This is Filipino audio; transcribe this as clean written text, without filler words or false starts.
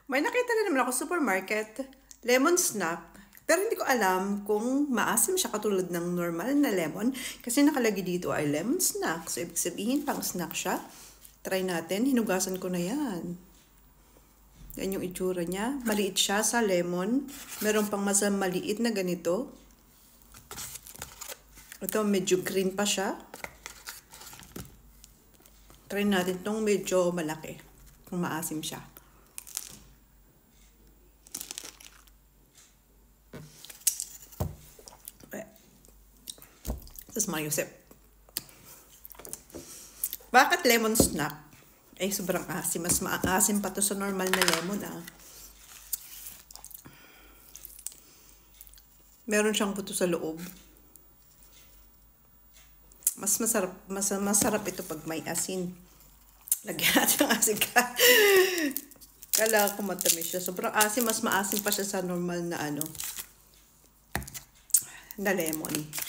May nakita na naman ako sa supermarket, lemon snack. Pero hindi ko alam kung maasim siya katulad ng normal na lemon. Kasi nakalagay dito ay lemon snack. So, ibig sabihin, pang snack siya. Try natin. Hinugasan ko na yan. Yan yung itsura niya. Maliit siya sa lemon. Meron pang mas maliit na ganito. Ito, medyo green pa siya. Try natin itong medyo malaki. Kung maasim siya. Tapos mayusip. Bakit lemon snack? Eh, sobrang asim. Mas maasim pa to sa normal na lemon, ah. Meron siyang buto sa loob. Masarap ito pag may asin. Lagyan natin ng asin ka. Kala ko matamis siya. Sobrang asim. Mas maasim pa siya sa normal na na lemon.